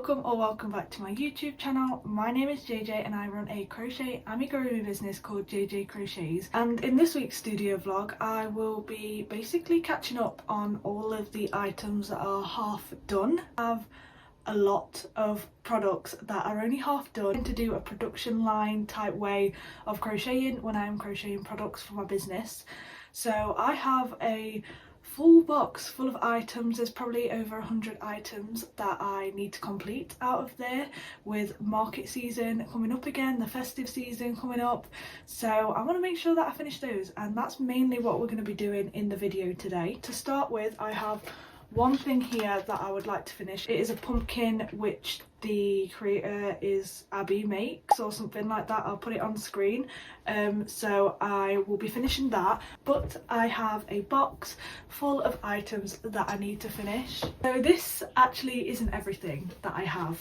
welcome or welcome back to my YouTube channel. My name is JJ and I run a crochet amigurumi business called Jj Crochets, and in this week's studio vlog I will be basically catching up on all of the items that are half done. I have a lot of products that are only half done to do a production line type way of crocheting when I am crocheting products for my business. So I have a full box full of items. There's probably over 100 items that I need to complete out of there, with market season coming up again, the festive season coming up, so I want to make sure that I finish those, and that's mainly what we're going to be doing in the video today. To start with, I have one thing here that I would like to finish. It is a pumpkin which the creator is Abby Makes or something like that. I'll put it on screen. So I will be finishing that, but I have a box full of items that I need to finish. So this actually isn't everything that I have.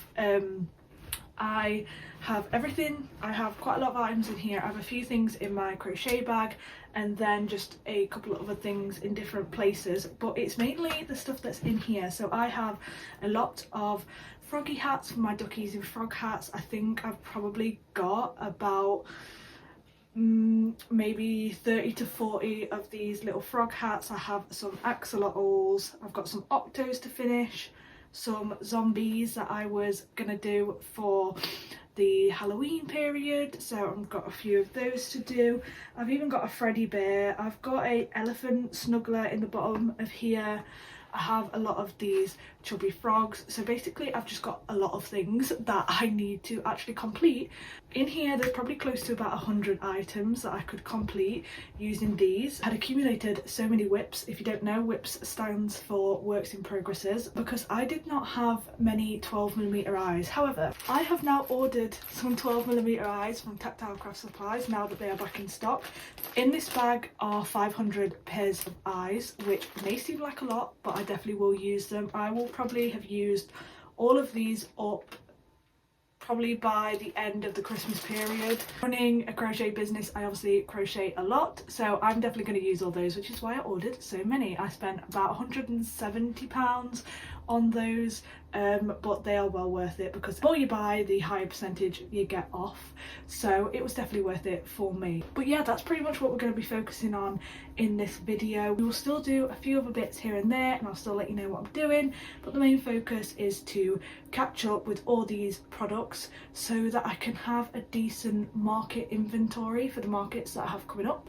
I have everything. I have quite a lot of items in here. I have a few things in my crochet bag and then just a couple of other things in different places, but it's mainly the stuff that's in here. So I have a lot of froggy hats for my duckies in frog hats. I think I've probably got about maybe 30 to 40 of these little frog hats. I have some axolotls, I've got some octos to finish, some zombies that I was gonna do for the Halloween period, so I've got a few of those to do. I've even got a Freddy bear. I've got a elephant snuggler in the bottom of here. I have a lot of these chubby frogs. So basically I've just got a lot of things that I need to actually complete. In here there's probably close to about 100 items that I could complete using these. I had accumulated so many whips. If you don't know, whips stands for works in progresses, because I did not have many 12mm eyes. However, I have now ordered some 12mm eyes from Tactile Craft Supplies now that they are back in stock. In this bag are 500 pairs of eyes, which may seem like a lot, but I definitely will use them. I will probably have used all of these up probably by the end of the Christmas period. Running a crochet business, I obviously crochet a lot, so I'm definitely going to use all those, which is why I ordered so many. I spent about £170 on those, but they are well worth it because the more you buy, the higher percentage you get off, so it was definitely worth it for me. But yeah, that's pretty much what we're going to be focusing on in this video. We will still do a few other bits here and there, and I'll still let you know what I'm doing, but the main focus is to catch up with all these products so that I can have a decent market inventory for the markets that I have coming up.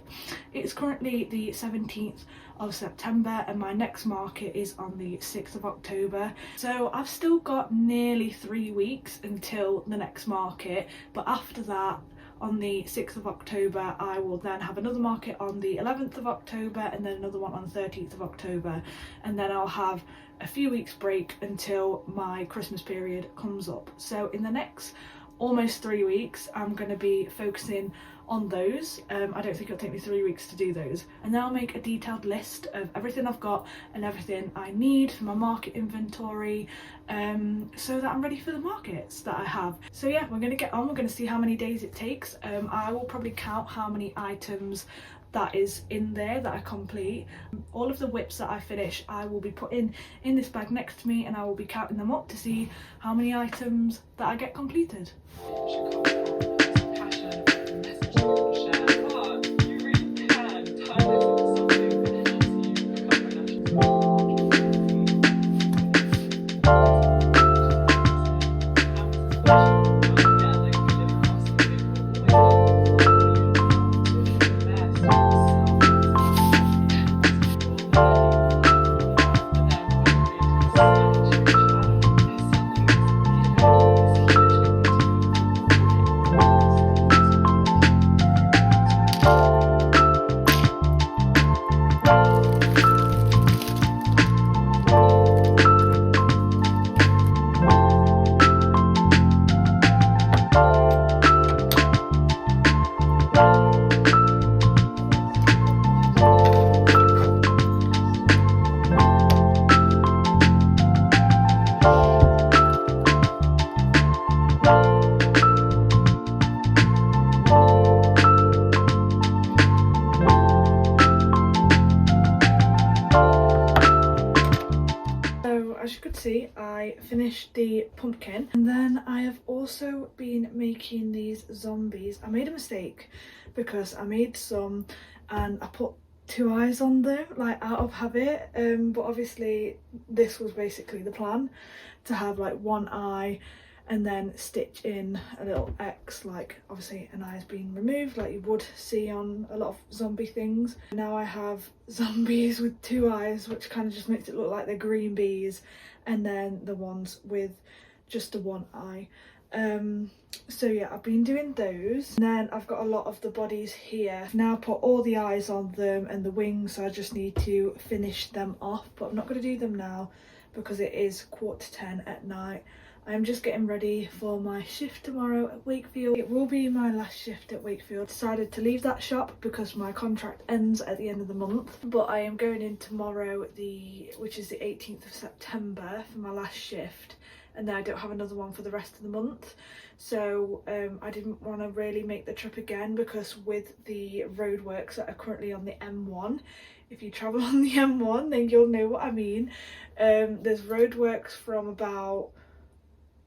It's currently the 17th of September and my next market is on the 6th of October, so I've still got nearly 3 weeks until the next market. But after that, on the 6th of October, I will then have another market on the 11th of October and then another one on the 13th of October, and then I'll have a few weeks break until my Christmas period comes up. So in the next almost 3 weeks I'm going to be focusing on those. I don't think it'll take me 3 weeks to do those, and then I'll make a detailed list of everything I've got and everything I need for my market inventory, so that I'm ready for the markets that I have. So yeah, we're going to get on. We're going to see how many days it takes. I will probably count how many items that is in there that I complete. All of the whips that I finish I will be putting in this bag next to me, and I will be counting them up to see how many items that I get completed. could see, I finished the pumpkin, and then I have also been making these zombies. I made a mistake because I made some and I put 2 eyes on them, like out of habit, but obviously this was basically the plan, to have like 1 eye and then stitch in a little X, like obviously an eye's been removed like you would see on a lot of zombie things. Now I have zombies with 2 eyes, which kind of just makes it look like they're green bees, and then the ones with just the 1 eye. So yeah, I've been doing those, and then I've got a lot of the bodies here. I've now put all the eyes on them and the wings, so I just need to finish them off, but I'm not going to do them now because it is 10:15 at night. I'm just getting ready for my shift tomorrow at Wakefield. It will be my last shift at Wakefield. Decided to leave that shop because my contract ends at the end of the month, but I am going in tomorrow, which is the 18th of September, for my last shift, and then I don't have another one for the rest of the month. So I didn't want to really make the trip again, because with the roadworks that are currently on the M1, if you travel on the M1 then you'll know what I mean. There's roadworks from about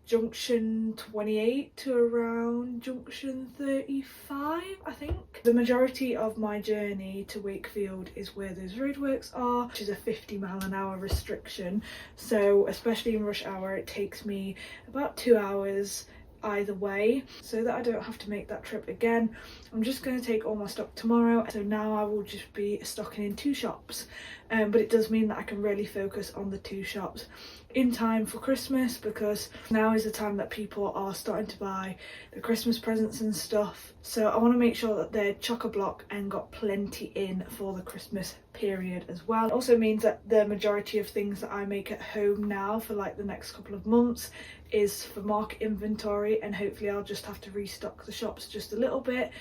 junction 28 to around junction 35, I think. The majority of my journey to Wakefield is where those roadworks are, which is a 50-mile-an-hour restriction, so especially in rush hour it takes me about 2 hours either way. So that I don't have to make that trip again, I'm just going to take all my stock tomorrow. So now I will just be stocking in 2 shops, but it does mean that I can really focus on the 2 shops in time for Christmas, because now is the time that people are starting to buy the Christmas presents and stuff. So I want to make sure that they're chock-a-block and got plenty in for the Christmas period as well. It also means that the majority of things that I make at home now for like the next couple of months is for market inventory, and hopefully I'll just have to restock the shops just a little bit,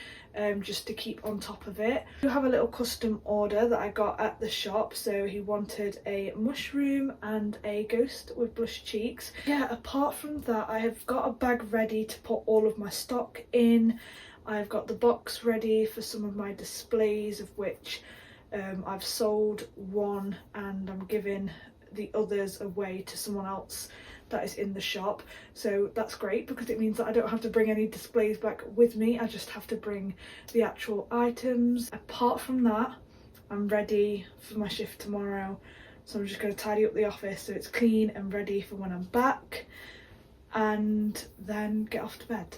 just to keep on top of it. I have a little custom order that I got at the shop, so he wanted a mushroom and a ghost with blush cheeks. Yeah, apart from that I have got a bag ready to put all of my stock in. I've got the box ready for some of my displays, of which I've sold one and I'm giving the others away to someone else that is in the shop. So that's great, because it means that I don't have to bring any displays back with me, I just have to bring the actual items. Apart from that, I'm ready for my shift tomorrow, so I'm just going to tidy up the office so it's clean and ready for when I'm back, and then get off to bed.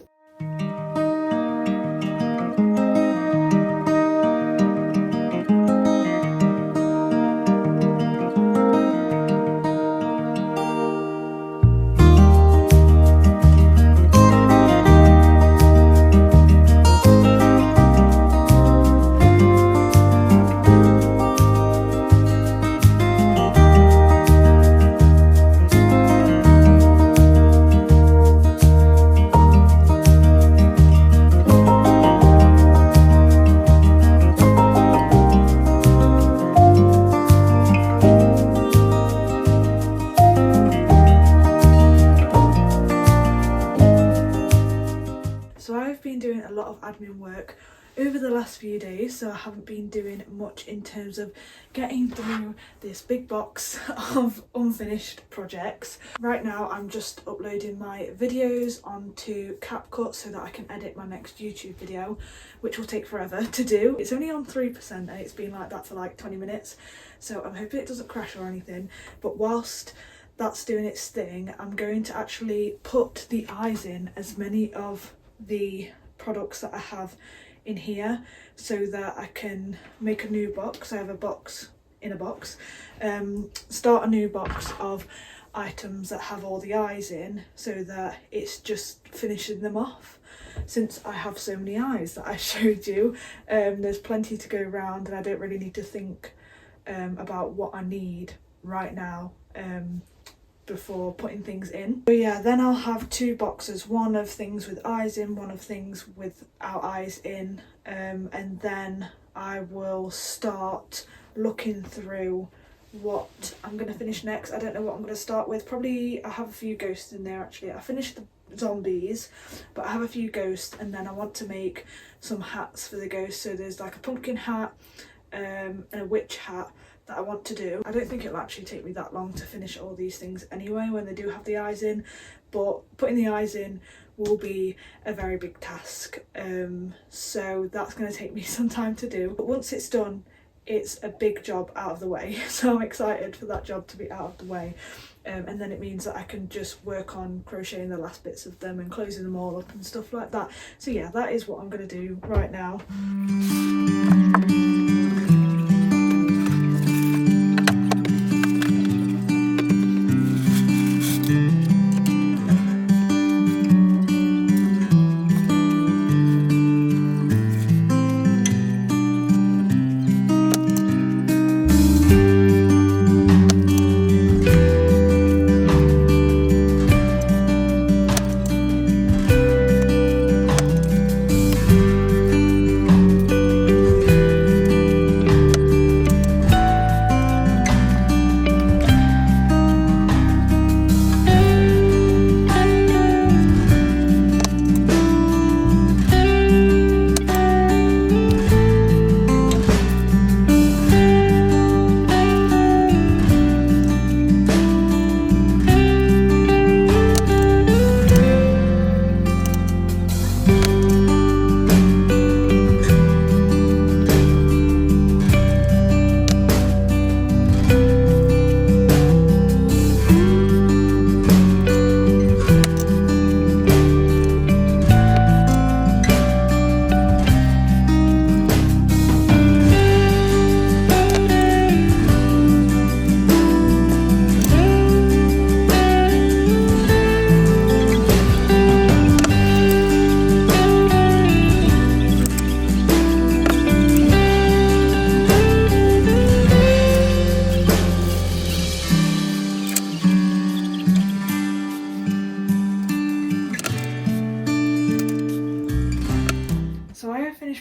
Admin work over the last few days, so I haven't been doing much in terms of getting through this big box of unfinished projects. Right now I'm just uploading my videos onto CapCut so that I can edit my next YouTube video, which will take forever to do. It's only on 3% and it's been like that for like 20 minutes, so I'm hoping it doesn't crash or anything. But whilst that's doing its thing, I'm going to actually put the eyes in as many of the products that I have in here, so that I can make a new box. I have a box in a box, start a new box of items that have all the eyes in, so that it's just finishing them off. Since I have so many eyes that I showed you, there's plenty to go around, and I don't really need to think about what I need right now before putting things in. So yeah, then I'll have 2 boxes, one of things with eyes in, one of things without eyes in, and then I will start looking through what I'm going to finish next. I don't know what I'm going to start with. Probably I have a few ghosts in there actually. I finished the zombies, but I have a few ghosts, and then I want to make some hats for the ghosts. So there's like a pumpkin hat, and a witch hat that I want to do. I don't think it'll actually take me that long to finish all these things anyway when they do have the eyes in, but putting the eyes in will be a very big task, so that's going to take me some time to do. But once it's done, it's a big job out of the way, so I'm excited for that job to be out of the way, and then it means that I can just work on crocheting the last bits of them and closing them all up and stuff like that. So yeah, that is what I'm going to do right now.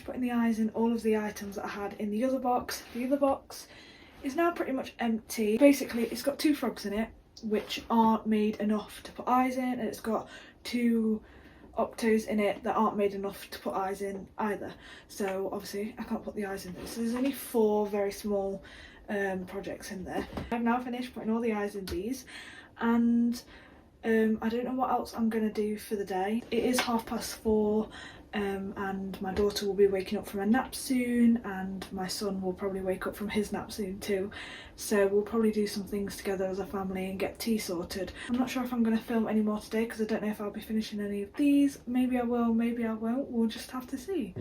Putting the eyes in all of the items that I had in the other box. The other box is now pretty much empty. Basically, it's got 2 frogs in it, which aren't made enough to put eyes in, and it's got 2 octos in it that aren't made enough to put eyes in either. So obviously I can't put the eyes in this. So there's only 4 very small projects in there. I've now finished putting all the eyes in these, and I don't know what else I'm gonna do for the day. It is 4:30. And my daughter will be waking up from a nap soon, and my son will probably wake up from his nap soon too, so we'll probably do some things together as a family and get tea sorted. I'm not sure if I'm going to film any more today because I don't know if I'll be finishing any of these. Maybe I will, maybe I won't, we'll just have to see.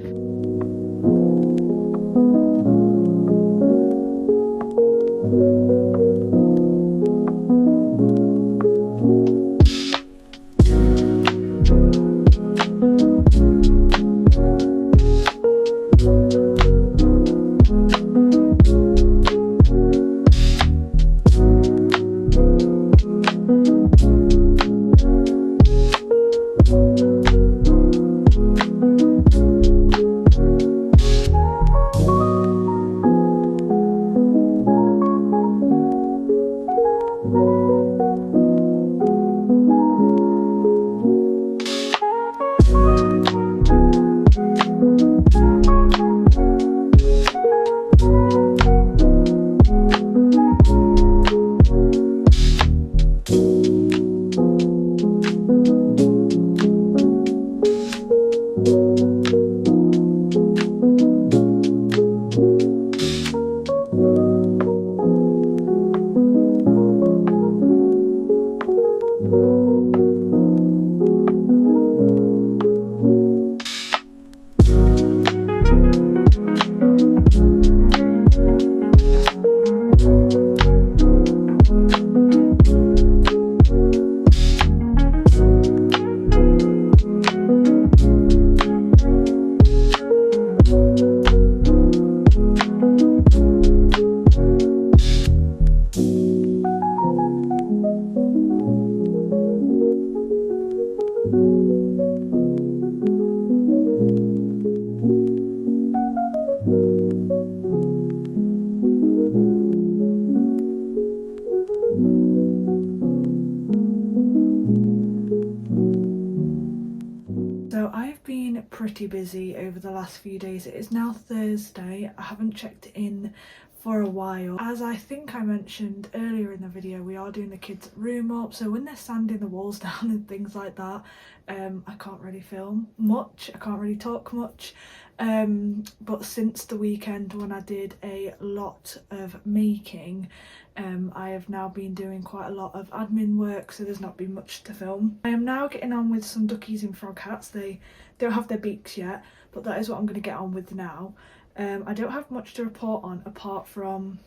pretty busy over the last few days. It is now Thursday. I haven't checked in for a while. As I think I mentioned earlier in the video, we are doing the kids' room up, so when they're sanding the walls down and things like that, I can't really film much, I can't really talk much, but since the weekend when I did a lot of making, I have now been doing quite a lot of admin work, so there's not been much to film. I am now getting on with some duckies in frog hats. They don't have their beaks yet, but that is what I'm going to get on with now. I don't have much to report on apart from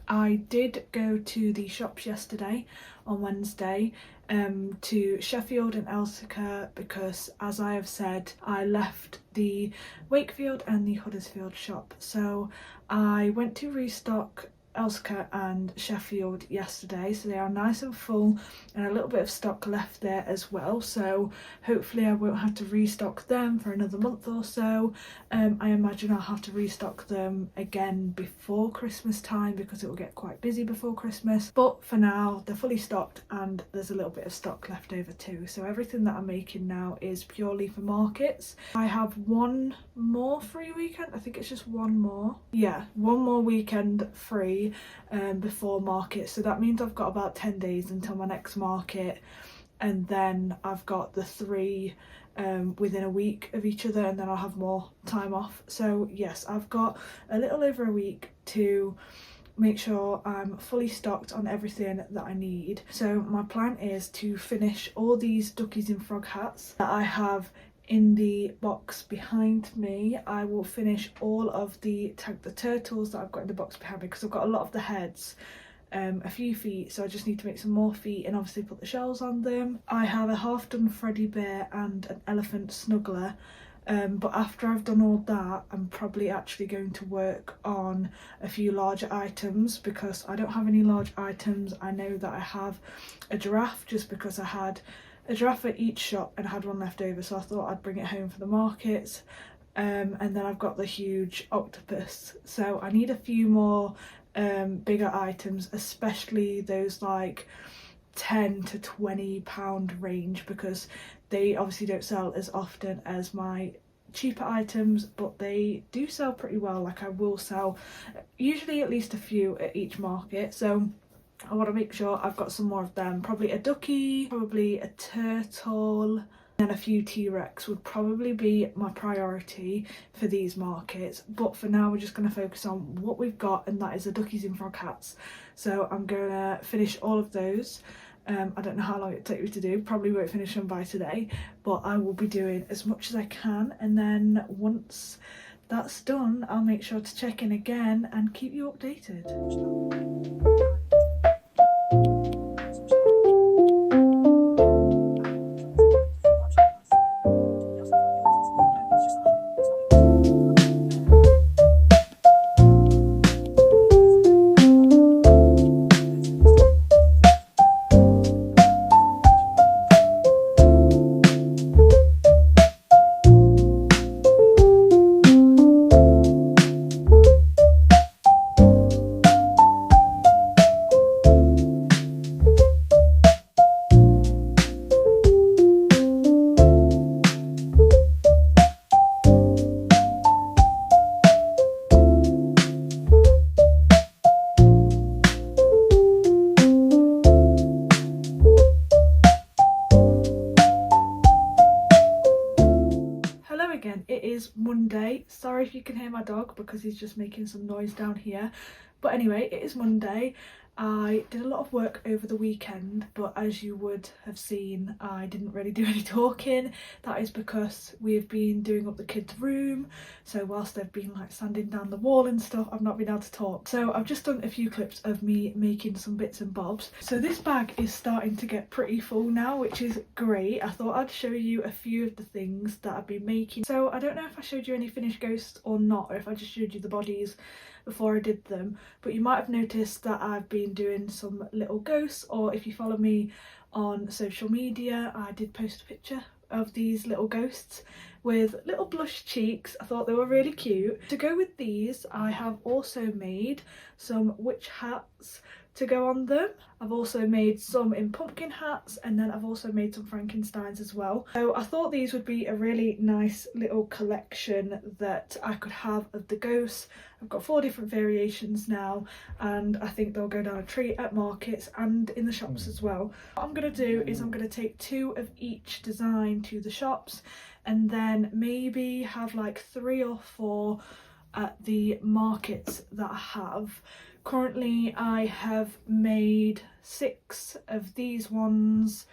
I did go to the shops yesterday on Wednesday, to Sheffield and Elsica, because as I have said, I left the Wakefield and the Huddersfield shop. So I went to restock Elsica and Sheffield yesterday, so they are nice and full and a little bit of stock left there as well, so hopefully I won't have to restock them for another month or so. I imagine I'll have to restock them again before Christmas time because it will get quite busy before Christmas, but for now they're fully stocked and there's a little bit of stock left over too. So everything that I'm making now is purely for markets. I have one more free weekend, I think it's just one more, yeah, one more weekend free before market, so that means I've got about 10 days until my next market, and then I've got the 3 within a week of each other, and then I'll have more time off. So yes, I've got a little over a week to make sure I'm fully stocked on everything that I need. So my plan is to finish all these duckies in frog hats that I have in the box behind me. I will finish all of the Tag the Turtles that I've got in the box behind me, because I've got a lot of the heads, a few feet, so I just need to make some more feet and obviously put the shells on them. I have a half done Freddy Bear and an elephant snuggler, but after I've done all that, I'm probably actually going to work on a few larger items, because I don't have any large items. I know that I have a giraffe just because I had a giraffe at each shop and I had one left over, so I thought I'd bring it home for the markets. And then I've got the huge octopus, so I need a few more bigger items, especially those like 10 to 20 pound range, because they obviously don't sell as often as my cheaper items, but they do sell pretty well. Like, I will sell usually at least a few at each market, so I want to make sure I've got some more of them. Probably a ducky, probably a turtle, and a few T-Rex would probably be my priority for these markets. But for now, we're just going to focus on what we've got, and that is the duckies in frog hats. So I'm going to finish all of those. I don't know how long it takes me to do, probably won't finish them by today, but I will be doing as much as I can, and then once that's done, I'll make sure to check in again and keep you updated. It is Monday. Sorry if you can hear my dog because he's just making some noise down here. But anyway, it is Monday. I did a lot of work over the weekend, but as you would have seen, I didn't really do any talking. That is because we've been doing up the kids' room, so whilst they've been like sanding down the wall and stuff, I've not been able to talk. So I've just done a few clips of me making some bits and bobs. So this bag is starting to get pretty full now, which is great. I thought I'd show you a few of the things that I've been making. So I don't know if I showed you any finished ghosts or not, or if I just showed you the bodies before I did them, but you might have noticed that I've been doing some little ghosts, or if you follow me on social media, I did post a picture of these little ghosts. with little blush cheeks. I thought they were really cute. To go with these, I have also made some witch hats to go on them. I've also made some in pumpkin hats, and then I've also made some Frankensteins as well. So I thought these would be a really nice little collection that I could have of the ghosts. I've got 4 different variations now, and I think they'll go down a treat at markets and in the shops as well. What I'm going to do is I'm going to take 2 of each design to the shops, and then maybe have like 3 or 4 at the markets that I have. Currently I have made 6 of these ones.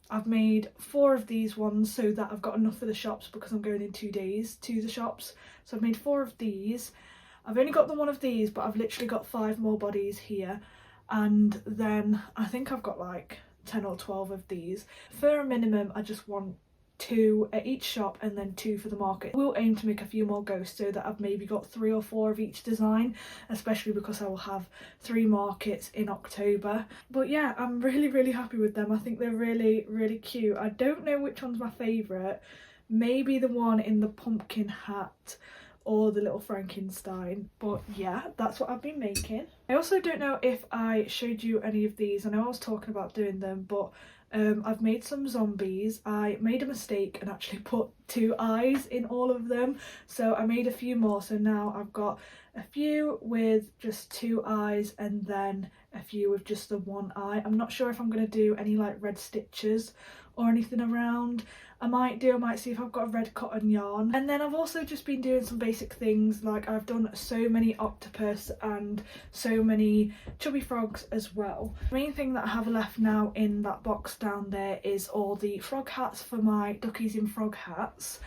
I've made 4 of these ones so that I've got enough for the shops because I'm going in 2 days to the shops. So I've made 4 of these. I've only got the one of these, but I've literally got 5 more bodies here. And then I think I've got like 10 or 12 of these. For a minimum, I just want 2 at each shop and then 2 for the market. We'll aim to make a few more ghosts so that I've maybe got 3 or 4 of each design, especially because I will have 3 markets in October. But yeah, I'm really happy with them. I think they're really cute. I don't know which one's my favourite. Maybe the one in the pumpkin hat or the little Frankenstein, but yeah, that's what I've been making. I also don't know if I showed you any of these. I know I was talking about doing them, but I've made some zombies. I made a mistake and actually put 2 eyes in all of them, so I made a few more. So now I've got a few with just 2 eyes and then a few with just the 1 eye. I'm not sure if I'm going to do any like red stitches or anything around. I might see if I've got a red cotton yarn. And then I've also just been doing some basic things, like I've done so many octopus and so many chubby frogs as well. The main thing that I have left now in that box down there is all the frog hats for my duckies in frog hats.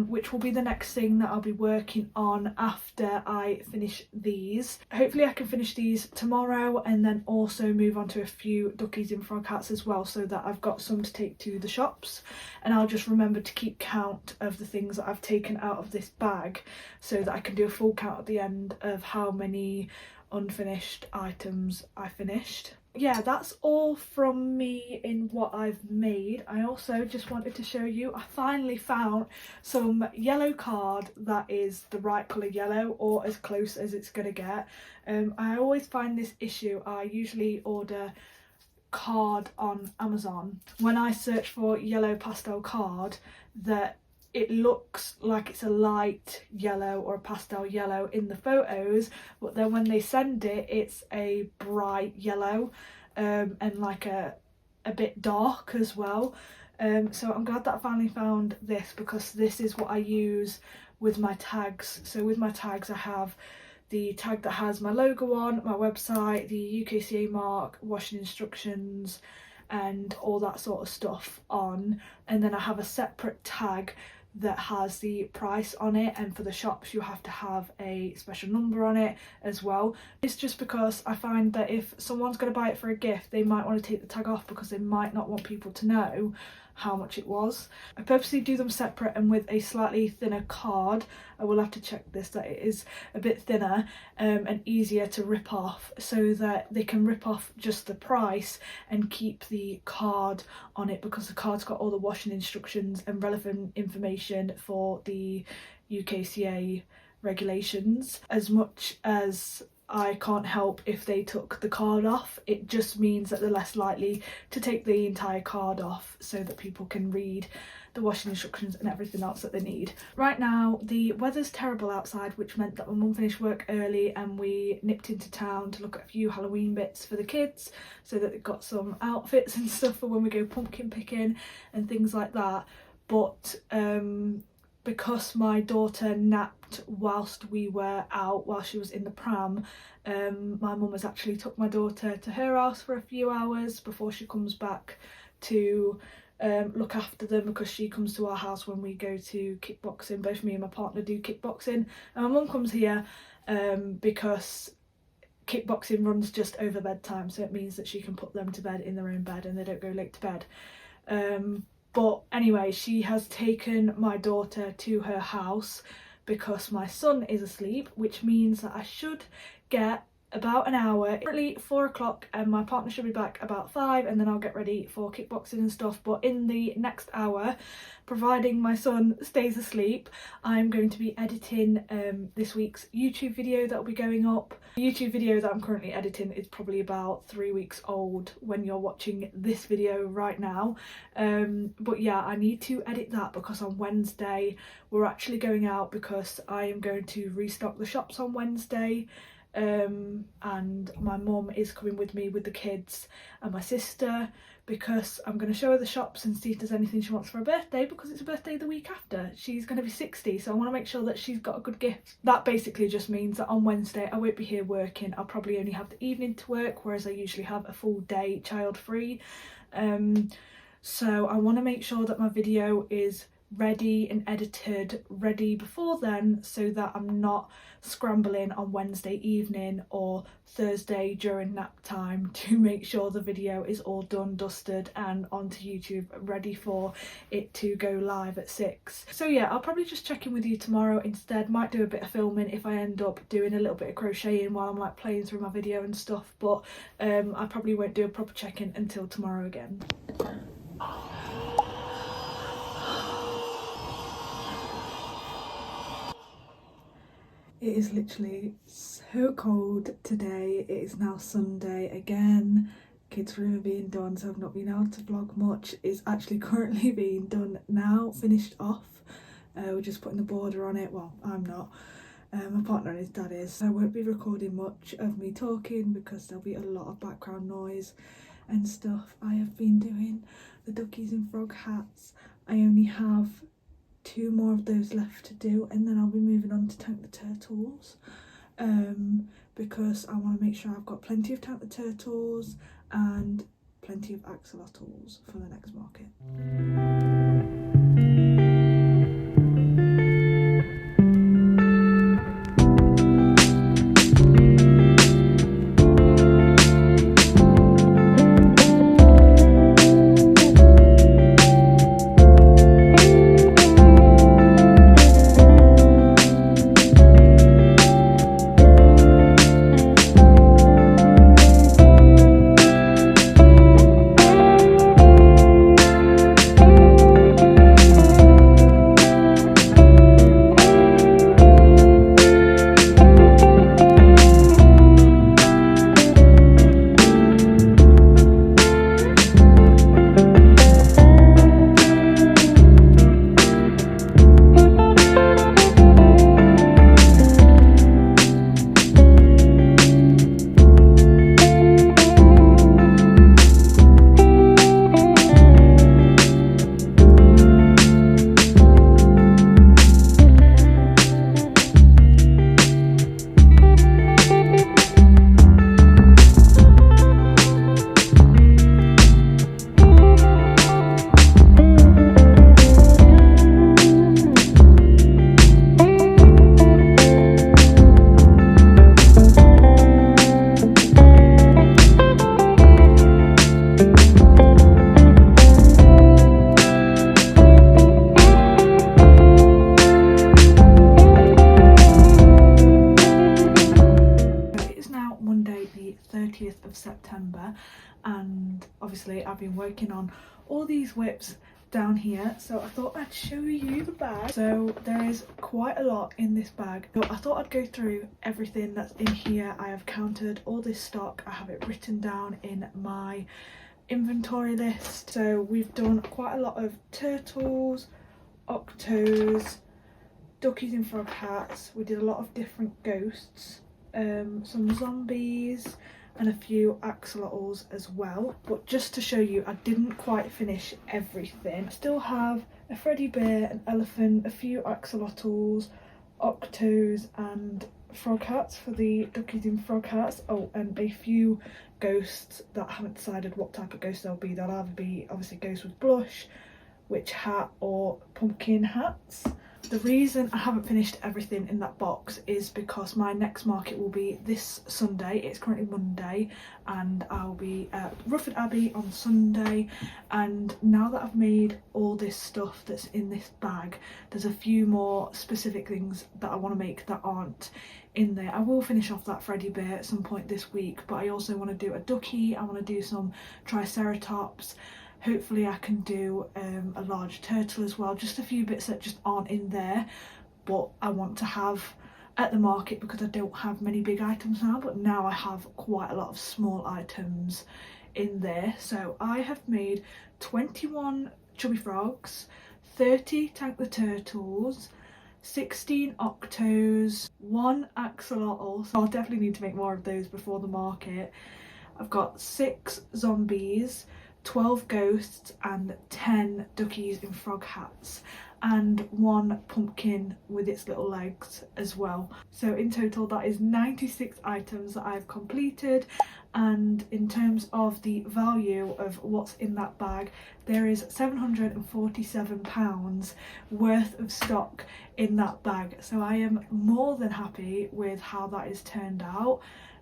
Which will be the next thing that I'll be working on after I finish these. Hopefully I can finish these tomorrow and then also move on to a few duckies in frog hats as well, so that I've got some to take to the shops. And I'll just remember to keep count of the things that I've taken out of this bag so that I can do a full count at the end of how many unfinished items I finished. Yeah, that's all from me in what I've made. I also just wanted to show you, I finally found some yellow card that is the right colour yellow, or as close as it's gonna get. I always find this issue. I usually order card on Amazon. When I search for yellow pastel card, that it looks like it's a light yellow or a pastel yellow in the photos, but then when they send it, it's a bright yellow, and like a bit dark as well. So I'm glad that I finally found this, because this is what I use with my tags. So with my tags I have the tag that has my logo on, my website, the UKCA mark, washing instructions and all that sort of stuff on, and then I have a separate tag that has the price on it, and for the shops you have to have a special number on it as well. It's just because I find that if someone's going to buy it for a gift, they might want to take the tag off because they might not want people to know how much it was. I purposely do them separate, and with a slightly thinner card. I will have to check this, that it is a bit thinner and easier to rip off, so that they can rip off just the price and keep the card on it, because the card's got all the washing instructions and relevant information for the UKCA regulations. As much as I can't help if they took the card off, it just means that they're less likely to take the entire card off, so that people can read the washing instructions and everything else that they need. Right now the weather's terrible outside, which meant that my mum finished work early and we nipped into town to look at a few Halloween bits for the kids, so that they've got some outfits and stuff for when we go pumpkin picking and things like that. But because my daughter napped whilst we were out, while she was in the pram, my mum has actually took my daughter to her house for a few hours before she comes back to look after them, because she comes to our house when we go to kickboxing. Both me and my partner do kickboxing, and my mum comes here because kickboxing runs just over bedtime, so it means that she can put them to bed in their own bed and they don't go late to bed. But anyway, she has taken my daughter to her house because my son is asleep, which means that I should get about an hour. Currently 4 o'clock and my partner should be back about 5, and then I'll get ready for kickboxing and stuff. But in the next hour, providing my son stays asleep, I'm going to be editing this week's YouTube video that will be going up. The YouTube video that I'm currently editing is probably about 3 weeks old when you're watching this video right now. But yeah, I need to edit that because on Wednesday we're actually going out, because I am going to restock the shops on Wednesday. And my mum is coming with me with the kids and my sister, because I'm going to show her the shops and see if there's anything she wants for her birthday, because it's a birthday the week after. She's going to be 60, so I want to make sure that she's got a good gift. That basically just means that on Wednesday I won't be here working. I'll probably only have the evening to work, whereas I usually have a full day child free. So I want to make sure that my video is ready and edited ready before then, so that I'm not scrambling on Wednesday evening or Thursday during nap time to make sure the video is all done, dusted and onto YouTube, ready for it to go live at 6. So yeah, I'll probably just check in with you tomorrow instead. Might do a bit of filming if I end up doing a little bit of crocheting while I'm like playing through my video and stuff, but I probably won't do a proper check-in until tomorrow again. It is literally so cold today. It is now Sunday again. Kids' room are being done, so I've not been able to vlog much. It's actually currently being done now, finished off. We're just putting the border on it. Well, I'm not. My partner and his dad is. I won't be recording much of me talking because there'll be a lot of background noise and stuff. I have been doing the duckies and frog hats. I only have 2 more of those left to do, and then I'll be moving on to Tank the Turtles, because I want to make sure I've got plenty of Tank the Turtles and plenty of axolotls for the next market. September, and obviously I've been working on all these whips down here, so I thought I'd show you the bag. So there is quite a lot in this bag, so I thought I'd go through everything that's in here. I have counted all this stock, I have it written down in my inventory list. So we've done quite a lot of turtles, octos, duckies and frog hats. We did a lot of different ghosts, some zombies and a few axolotls as well. But just to show you, I didn't quite finish everything. I still have a Freddy bear, an elephant, a few axolotls, octos and frog hats for the duckies and frog hats. Oh, and a few ghosts that I haven't decided what type of ghost they'll be. They'll either be obviously ghosts with blush, witch hat or pumpkin hats. The reason I haven't finished everything in that box is because my next market will be this Sunday. It's currently Monday and I'll be at Rufford Abbey on Sunday, and now that I've made all this stuff that's in this bag, there's a few more specific things that I want to make that aren't in there. I will finish off that Freddy Bear at some point this week, but I also want to do a ducky, I want to do some triceratops. Hopefully I can do a large turtle as well, just a few bits that just aren't in there but I want to have at the market because I don't have many big items now, but now I have quite a lot of small items in there. So I have made 21 chubby frogs, 30 Tank the Turtles, 16 octos, 1 axolotl, so I'll definitely need to make more of those before the market. I've got 6 zombies, 12 ghosts and 10 duckies in frog hats, and 1 pumpkin with its little legs as well. So in total that is 96 items that I've completed, and in terms of the value of what's in that bag, there is £747 worth of stock in that bag. So I am more than happy with how that is turned out.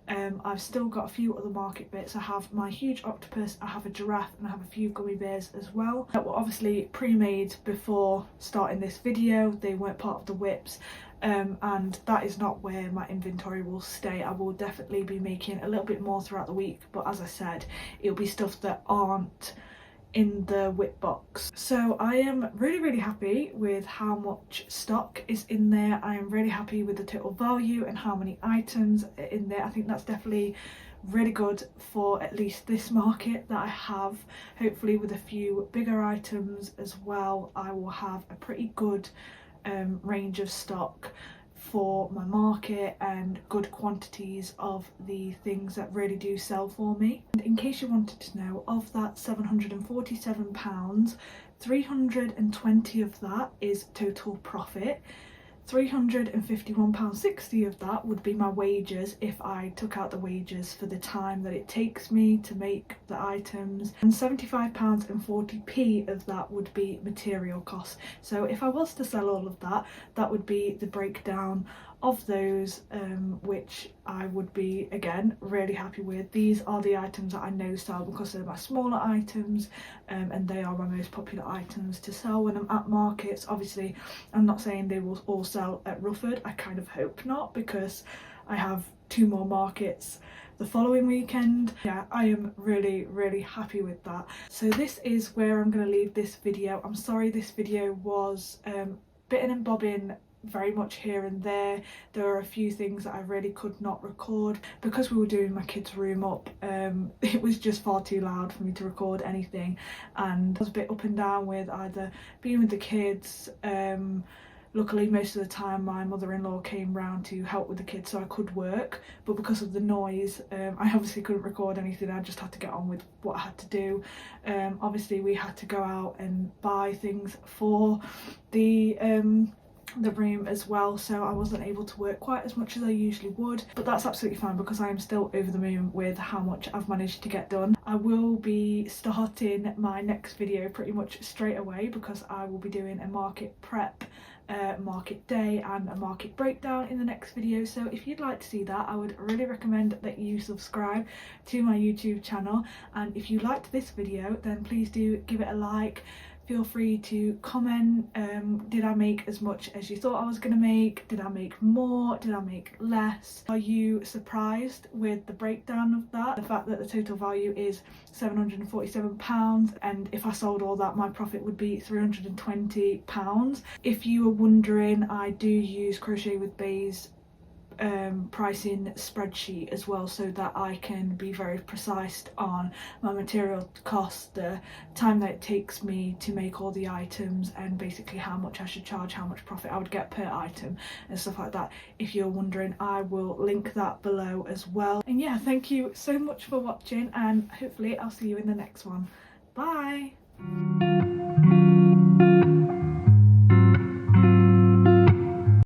I've still got a few other market bits. I have my huge octopus, I have a giraffe, and I have a few gummy bears as well that were obviously pre-made before starting this video. They weren't part of the whips, and that is not where my inventory will stay. I will definitely be making a little bit more throughout the week, but as I said, it'll be stuff that aren't in the whip box. So I am really happy with how much stock is in there. I am really happy with the total value and how many items are in there. I think that's definitely really good for at least this market that I have. Hopefully with a few bigger items as well, I will have a pretty good range of stock for my market and good quantities of the things that really do sell for me. And in case you wanted to know, of that £747, 320 of that is total profit. £351.60 of that would be my wages if I took out the wages for the time that it takes me to make the items, and £75.40 of that would be material costs. So if I was to sell all of that, that would be the breakdown of those, which I would be again really happy with. These are the items that I know sell because they're my smaller items, and they are my most popular items to sell when I'm at markets. Obviously I'm not saying they will all sell at Rufford, I kind of hope not, because I have 2 more markets the following weekend. Yeah, I am really happy with that. So this is where I'm going to leave this video. I'm sorry this video was bitten and bobbing very much here and there. There are a few things that I really could not record because we were doing my kids' room up. It was just far too loud for me to record anything, and I was a bit up and down with either being with the kids. Luckily most of the time my mother-in-law came round to help with the kids so I could work, but because of the noise I obviously couldn't record anything. I just had to get on with what I had to do. Obviously we had to go out and buy things for the room as well, so I wasn't able to work quite as much as I usually would, but that's absolutely fine because I am still over the moon with how much I've managed to get done. I will be starting my next video pretty much straight away because I will be doing a market prep, market day and a market breakdown in the next video. So if you'd like to see that, I would really recommend that you subscribe to my YouTube channel, and if you liked this video then please do give it a like. Feel free to comment, did I make as much as you thought I was going to make? Did I make more? Did I make less? Are you surprised with the breakdown of that? The fact that the total value is £747, and if I sold all that my profit would be £320. If you were wondering, I do use Crochet with Bae's pricing spreadsheet as well, so that I can be very precise on my material costs, the time that it takes me to make all the items, and basically how much I should charge, how much profit I would get per item and stuff like that. If you're wondering, I will link that below as well. And yeah, thank you so much for watching, and hopefully I'll see you in the next one. Bye.